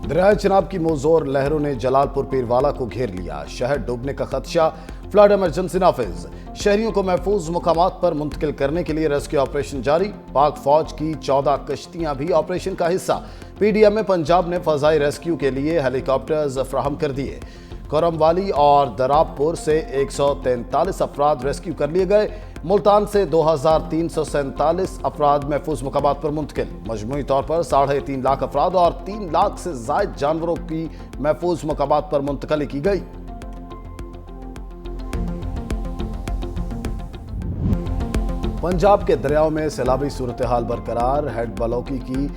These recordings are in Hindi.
दरियाए चिनाब की मोजोर लहरों ने जलालपुर पीरवाला को घेर लिया। शहर डूबने का खदशा, फ्लड इमरजेंसी नाफिज। शहरियों को महफूज मुकामात पर मुंतकिल करने के लिए रेस्क्यू ऑपरेशन जारी। पाक फौज की 14 कश्तियां भी ऑपरेशन का हिस्सा। पीडीएमए पंजाब ने फजाई रेस्क्यू के लिए हेलीकॉप्टर्स फराहम कर दिए। कोरमवाली और दराबपुर से 143 अफराद रेस्क्यू कर लिए गए। मुल्तान से 2347 अफराद महफूज मुकामात पर मुंतकिल। मजमूई तौर पर 3.5 लाख अफराद और 3 लाख से जायद जानवरों की महफूज मुकामात पर मुंतकली की गई। पंजाब के दरियाओं में सैलाबी सूरत हाल बरकरार। हेड बलौकी की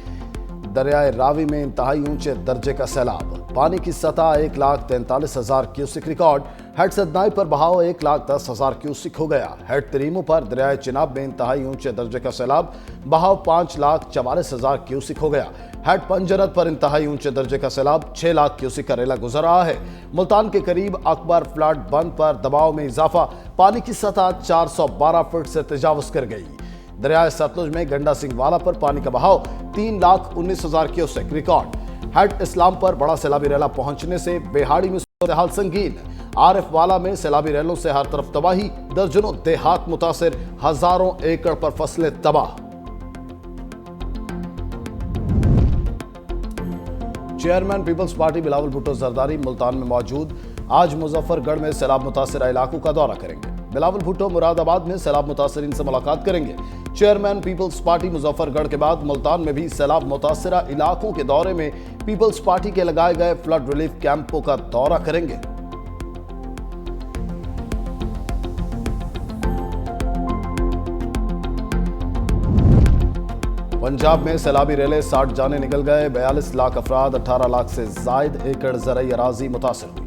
दरियाए रावी में इंतहाई ऊंचे दर्जे का सैलाब। पानी की सतह 1,43,000 क्यूसिक रिकॉर्ड। हेड सदनाई पर बहाव 1,10,000 क्यूसिक हो गया। हेड तरीमू पर दरियाए चिनाब में इंतहाई ऊंचे दर्जे का सैलाब। बहाव 5,44,000 क्यूसिक हो गया। हेड पंजरत पर इंतहाई ऊंचे दर्जे का सैलाब 6 लाख क्यूसिक का रेला गुजर रहा है। मुल्तान के करीब अकबर फ्लड बंद पर दबाव में इजाफा। पानी की सतह 412 फुट से तजावुज कर गई। दरियाए सतलुज में गंडा सिंह वाला पर पानी का बहाव 3,19,000 क्यूसेक रिकॉर्ड। हेड इस्लाम पर बड़ा सैलाबी रेला पहुंचने से बेहाड़ी में सूरत हाल संगीन। आरिफ वाला में सैलाबी रेलों से हर तरफ तबाही। दर्जनों देहात मुतासिर, हजारों एकड़ पर फसलें तबाह। Chairman peoples party Bilawal Bhutto Zardari Multan में मौजूद। आज मुजफ्फरगढ़ में सैलाब मुतासिर इलाकों का दौरा करेंगे। बिलावल भुट्टो मुरादाबाद में सैलाब मुतासिरीन से मुलाकात करेंगे। चेयरमैन पीपल्स पार्टी मुजफ्फरगढ़ के बाद मुल्तान में भी सैलाब मुतासिरा इलाकों के दौरे में पीपल्स पार्टी के लगाए गए फ्लड रिलीफ कैंपों का दौरा करेंगे। पंजाब में सैलाबी रेले 60 जाने निकल गए। 42 लाख अफराद, 18 लाख से जायद एकड़ ज़रई अराजी मुतासिर हुई।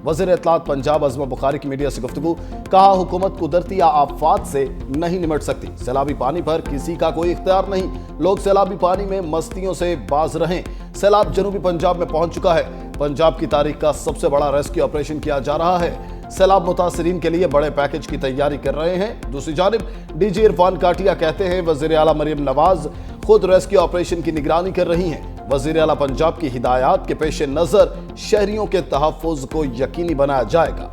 वज़ीर इत्तलात पंजाब अज़मा बुखारी की मीडिया से गुफ्तगू। कहा, हुकूमत कुदरती आफात से नहीं निमट सकती। सैलाबी पानी पर किसी का कोई इख्तियार नहीं। लोग सैलाबी पानी में मस्तियों से बाज रहें। सैलाब जनूबी पंजाब में पहुंच चुका है। पंजाब की तारीख का सबसे बड़ा रेस्क्यू ऑपरेशन किया जा रहा है। सैलाब मुतासिरीन के लिए बड़े पैकेज की तैयारी कर रहे हैं। दूसरी जानिब डीजी इरफान काटिया कहते हैं, वज़ीर आला मरियम नवाज खुद रेस्क्यू ऑपरेशन की निगरानी कर रही हैं। वज़ीर आला पंजाब की हिदायत के पेश नजर शहरियों के तहफ़्फ़ुज़ को यकीनी बनाया जाएगा।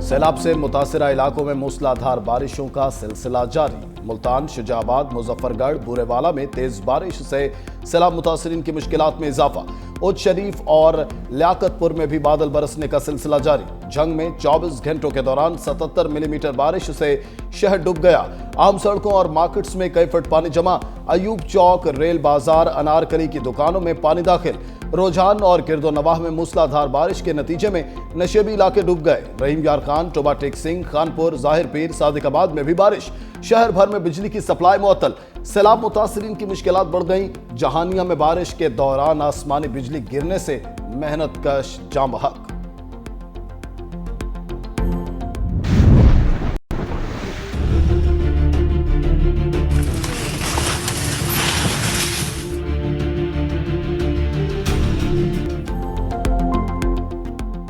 सैलाब से मुतासिरा इलाकों में मूसलाधार बारिशों का सिलसिला जारी। मुल्तान, शुजाबाद, मुजफ्फरगढ़, बुरेवाला में तेज बारिश से सैलाब मुतासिरीन की मुश्किलात में इजाफा। उच्च शरीफ और लियाकतपुर में भी बादल बरसने का सिलसिला जारी। जंग में 24 घंटों के दौरान 77 मिलीमीटर बारिश से शहर डूब गया। आम सड़कों और मार्केट्स में कई फुट पानी जमा। अयूब चौक, रेल बाजार, अनारकली की दुकानों में पानी दाखिल। रोजान और गिरदो नवाह में मूसलाधार बारिश के नतीजे में नशेबी इलाके डूब गए। रहीम यार खान, टोबा टेक सिंह, खानपुर, जाहिर पीर, सादिकाबाद में भी बारिश। शहर भर में बिजली की सप्लाई मुअत्तल। सैलाब मुतासिरीन की मुश्किलात बढ़ गई। जहानिया में बारिश के दौरान आसमानी बिजली गिरने से मेहनत कश जाम बहक।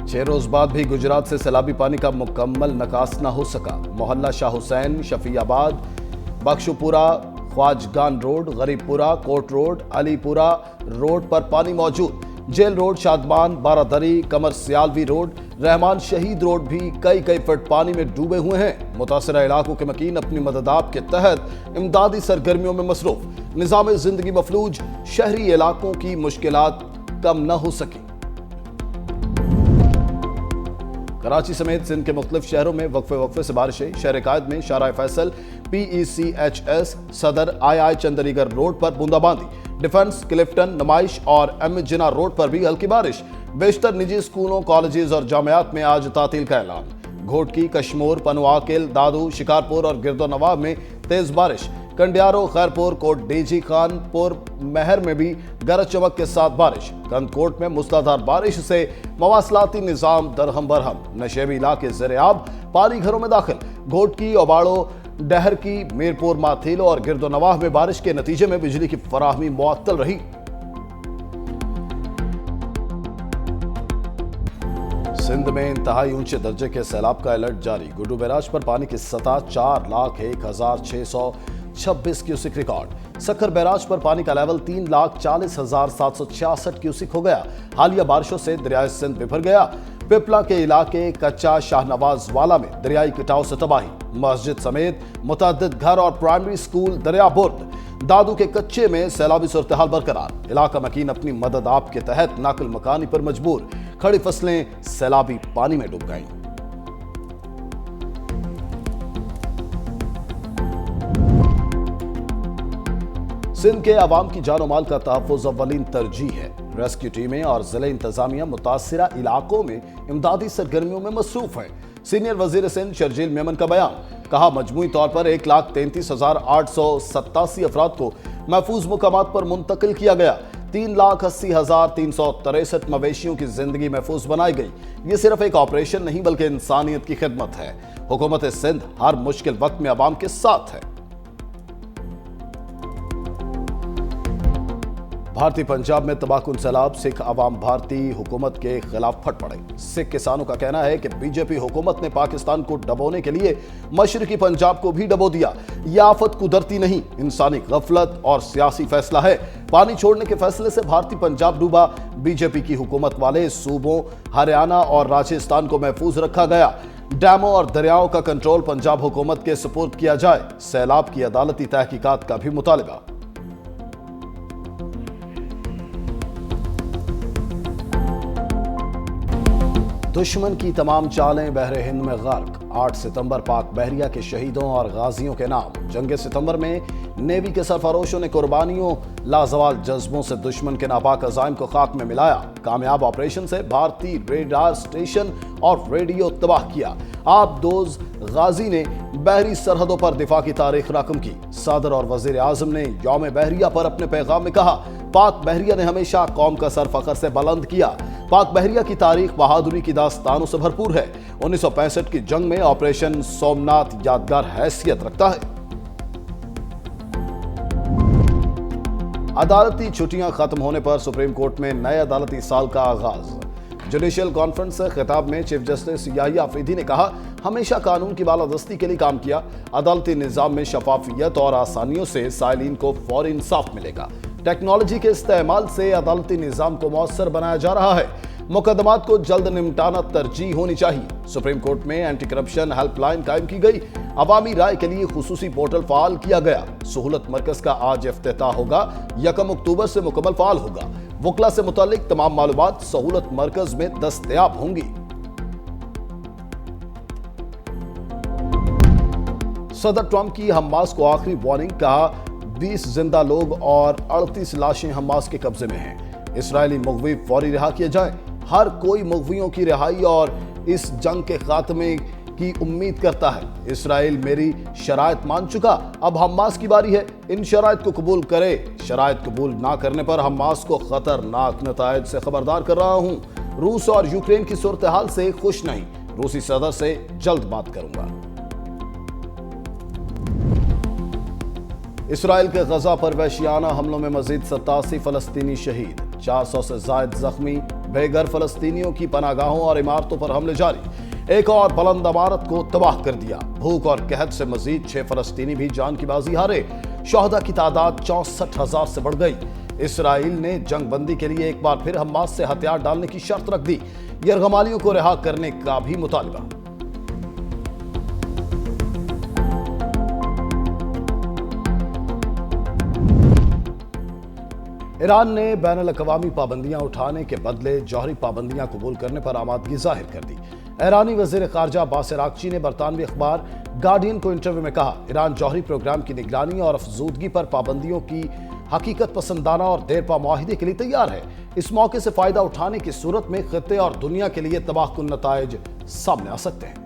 छह रोज बाद भी गुजरात से सैलाबी पानी का मुकम्मल निकास न हो सका। मोहल्ला Shah Hussain, Shafiabad, Bakhshupura, Khwajgan road, Garibpura, Kot road, Alipura road पर पानी मौजूद। Jail road, Shadman, Baradari, Qamar Sialvi road, Rehman Shaheed road भी कई फुट पानी में डूबे हुए हैं। मुतासिरा इलाकों के मकीन अपनी मददाब के तहत इमदादी सरगर्मियों में मसरूफ। निज़ाम जिंदगी मफलूज। शहरी इलाकों की मुश्किलात कम न हो सकी। कराची समेत सिंध के मुख्तलिफ शहरों में वक्फे से बारिशें। शहर कायद में शारा फैसल, PECHS, सदर, II चंदरीगर रोड पर बूंदाबांदी। डिफेंस, क्लिफ्टन, नुमाइश और एम जिना रोड पर भी हल्की बारिश। बेशतर निजी स्कूलों, कॉलेजेस और जामियात में आज तातील का ऐलान। घोटकी, कश्मोर, पनुआकिल, दादू, शिकारपुर और गिरदो नवाब में तेज बारिश। कंडियारो, खैरपुर, कोट डीजी खानपुर, महर में भी गरज चमक के साथ बारिश। कंदकोट में मूसलाधार बारिश से मवासलाती निजाम दरहम बरहम। नशेबी इलाके ज़ेरे-आब, पानी घरों में दाखिल। घोटकी, ओबाड़ो, डहर की, मीरपुर, माथीलो और गिरदो नवाह में बारिश के नतीजे में बिजली की फराहमी मुअत्तल रही। सिंध में इंतहाई ऊंचे दर्जे के सैलाब का अलर्ट जारी। गुड्डू बैराज पर पानी की सतह 4,01,626 क्यूसिक रिकॉर्ड। सक्खर बैराज पर पानी का लेवल 3,40,766 क्यूसिक हो गया। हालिया बारिशों से दरियाए सिंध बिफर गया। पिपला के इलाके कच्चा शाहनवाज वाला में दरियाई कटाव से तबाही। मस्जिद समेत मुतअद्दिद घर और प्राइमरी स्कूल दरियाबुर्द। दादू के कच्चे में सैलाबी सूरत-ए-हाल बरकरार। इलाका मकीन अपनी मदद आप के तहत नाकल मकानी पर मजबूर। खड़ी फसलें सैलाबी पानी में डूब गईं। सिंध के अवाम की जानो माल का तहफ्फुज अव्वलीन तरजीह है। रेस्क्यू टीमें और जिले इंतजामिया मुतासिरा इलाकों में इमदादी सरगर्मियों में मसरूफ हैं। सीनियर वजीर सिंध शर्जील मेमन का बयान। कहा, मजमूई तौर पर 1,33,887 अफराद को महफूज मुकामात पर मुंतकिल किया गया। 3,80,363 मवेशियों की जिंदगी महफूज बनाई गई। ये सिर्फ एक ऑपरेशन नहीं बल्कि इंसानियत की खिदमत है। हुकूमत सिंध हर मुश्किल वक्त में अवाम के साथ है। भारतीय पंजाब में तबाहकुन सैलाब। सिख अवाम भारतीय हुकूमत के खिलाफ फट पड़े। सिख किसानों का कहना है कि बीजेपी हुकूमत ने पाकिस्तान को डबोने के लिए मशरकी पंजाब को भी डबो दिया। यह आफत कुदरती नहीं, इंसानी गफलत और सियासी फैसला है। पानी छोड़ने के फैसले से भारतीय पंजाब डूबा। बीजेपी की हुकूमत वाले सूबों हरियाणा और राजस्थान को महफूज रखा गया। डैमों और दरियाओं का कंट्रोल पंजाब हुकूमत के सुपुर्द किया जाए। सैलाब की अदालती तहकीकात का भी मुतालिबा। दुश्मन की तमाम चालें बहरे हिंद में गर्क। 8 सितंबर पाक बहरिया के शहीदों और गाजियों के नाम। जंग सितंबर में नेवी के सरफरोशों ने कुर्बानियों लाजवाल जज्बों से दुश्मन के नापाक अजाइम को खाक में मिलाया। कामयाब ऑपरेशन से भारतीय रेडार स्टेशन और रेडियो तबाह किया। आबदोज गाजी ने बहरी सरहदों पर दिफा की तारीख रकम की। सदर और वजीर आजम ने यौम बहरिया पर अपने पैगाम में कहा, पाक बहरिया ने हमेशा कौम का सर फखर से बुलंद किया। पाक बहरिया की तारीख बहादुरी की दास्तानों से भरपूर है। 1965 की जंग में ऑपरेशन सोमनाथ यादगार हैसियत रखता है। अदालती छुट्टियां खत्म होने पर सुप्रीम कोर्ट में नए अदालती साल का आगाज। जुडिशियल कॉन्फ्रेंस से खिताब में चीफ जस्टिस याहिया अफरीदी ने कहा, हमेशा कानून की बालादस्ती के लिए काम किया। अदालती निजाम में शफाफियत और आसानियों से साइलिन को फौरी इंसाफ मिलेगा। टेक्नोलॉजी के इस्तेमाल से अदालती निजाम को मौसर बनाया जा रहा है। मुकदमात को जल्द निपटाना तरजीह होनी चाहिए। सुप्रीम कोर्ट में एंटी करप्शन हेल्पलाइन कायम की गई। अवामी राय के लिए खुसूसी पोर्टल फाल किया गया। सहूलत मरकज का आज इफ्तिताह होगा। 1 अक्टूबर से मुकम्मल फाल होगा। वकला से मुतालिक तमाम मालूमात सहूलत मरकज में दस्तयाब होंगी। सदर ट्रंप की हमास को आखिरी वार्निंग। कहा, 20 जिंदा लोग और 38 लाशें हमास के कब्जे में हैं। इस्राएली मुग़वी फौरी रिहा किए जाएं। हर कोई मुग़वियों की रिहाई और इस जंग के खात्मे की उम्मीद करता है। इस्राएल मेरी शराइत मान चुका, अब हमास की बारी है। इन शराइत को कबूल करे। शराइत कबूल ना करने पर हमास को खतरनाक नतायज से खबरदार कर रहा हूं। रूस और यूक्रेन की सूरत हाल से खुश नहीं। रूसी सदर से जल्द बात करूंगा। इसराइल के गजा पर वहशियाना हमलों में मजीद 87 फलस्तीनी शहीद। 400 से जायद जख्मी। बेघर फलस्तीनियों की पनागाहों और इमारतों पर हमले जारी। एक और बुलंद इमारत को तबाह कर दिया। भूख और कहत से मजीद 6 फलस्तीनी भी जान की बाजी हारे। शोहदा की तादाद 64,000 से बढ़ गई। इसराइल ने जंग बंदी के लिए एक बार फिर हमास से हथियार डालने की शर्त रख दी। यरगमालियों को रिहा करने का भी मुतालिबा। ईरान ने बैनुल-अक़वामी पाबंदियां उठाने के बदले जौहरी पाबंदियां कबूल करने पर आमादगी जाहिर कर दी। ईरानी वज़ीर ख़ारजा अब्बास अराग़ची ने बरतानवी अखबार गार्डियन को इंटरव्यू में कहा, ईरान जौहरी प्रोग्राम की निगरानी और अफजूदगी पर पाबंदियों की हकीकत पसंदाना और देरपा मुआहिदे के लिए तैयार है। इस मौके से फ़ायदा उठाने की सूरत में ख़ित्ते और दुनिया के लिए तबाहकुन नताइज सामने आ सकते हैं।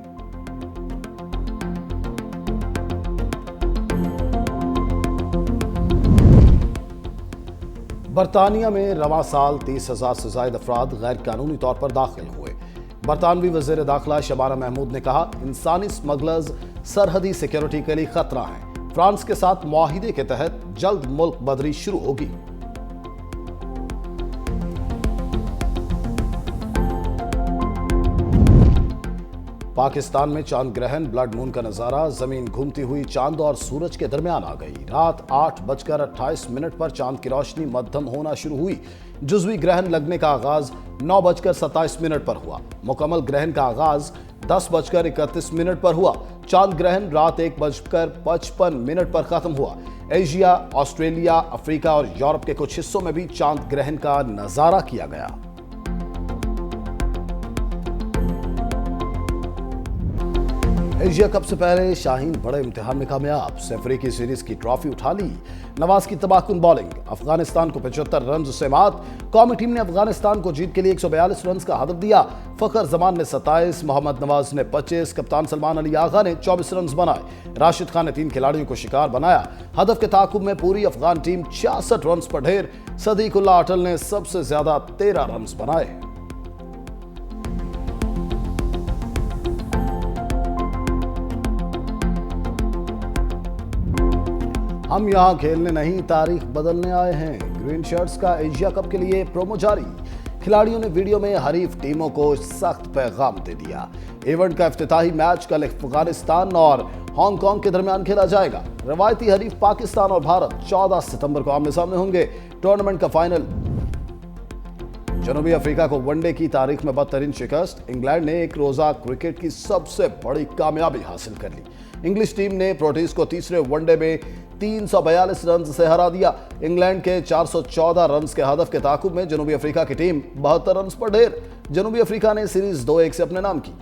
बरतानिया में रवां साल 30,000 से ज्यादा अफराद गैर कानूनी तौर पर दाखिल हुए। बरतानवी वज़ीर दाखिला शबाना महमूद ने कहा, इंसानी स्मगलर्स सरहदी सिक्योरिटी के लिए खतरा हैं। फ्रांस के साथ मुआहिदे के तहत जल्द मुल्क बदरी शुरू होगी। पाकिस्तान में चांद ग्रहण ब्लड मून का नजारा। जमीन घूमती हुई चांद और सूरज के दरमियान आ गई। रात 8:28 पर चांद की रोशनी मध्यम होना शुरू हुई। जुज़वी ग्रहण लगने का आगाज 9:27 पर हुआ। मुकम्मल ग्रहण का आगाज 10:31 पर हुआ। चांद ग्रहण रात 1:55 पर खत्म हुआ। एशिया, ऑस्ट्रेलिया, अफ्रीका और यूरोप के कुछ हिस्सों में भी चांद ग्रहण का नजारा किया गया। एशिया कप से पहले शाहीन बड़े इम्तिहान में कामयाब। सैफरी की सीरीज की ट्रॉफी उठा ली। नवाज की तबाहकुन बॉलिंग, अफगानिस्तान को 75 रन से मात। कौमी टीम ने अफगानिस्तान को जीत के लिए 142 रन का हदफ दिया। फखर जमान ने 27, मोहम्मद नवाज ने 25, कप्तान सलमान अली आगा ने 24 रन बनाए। राशिद खान ने 3 खिलाड़ियों को शिकार बनाया। हदफ के ताकुब में पूरी अफगान टीम 66 रन पर ढेर। सदीकुल्ला अटल ने सबसे ज्यादा 13 रन बनाए। हम यहां खेलने नहीं, तारीख बदलने आए हैं। ग्रीन शर्ट्स का एशिया कप के लिए प्रोमो जारी। खिलाड़ियों ने वीडियो में हरीफ टीमों को सख्त पैगाम दे दिया। इवेंट का इफ्तिताही मैच कल अफगानिस्तान और हांगकांग के दरमियान खेला जाएगा। रवायती हरीफ पाकिस्तान और भारत 14 सितंबर को आमने सामने होंगे। टूर्नामेंट का फाइनल। जनूबी अफ्रीका को वनडे की तारीख में बदतरीन शिकस्त। इंग्लैंड ने एक रोजा क्रिकेट की सबसे बड़ी कामयाबी हासिल कर ली। इंग्लिश टीम ने प्रोटीज को तीसरे वनडे में 342 रन से हरा दिया। इंग्लैंड के 414 रन के हदफ के ताकुब में जनूबी अफ्रीका की टीम 72 रन पर ढेर। जनूबी अफ्रीका ने सीरीज 2-1 से अपने नाम की।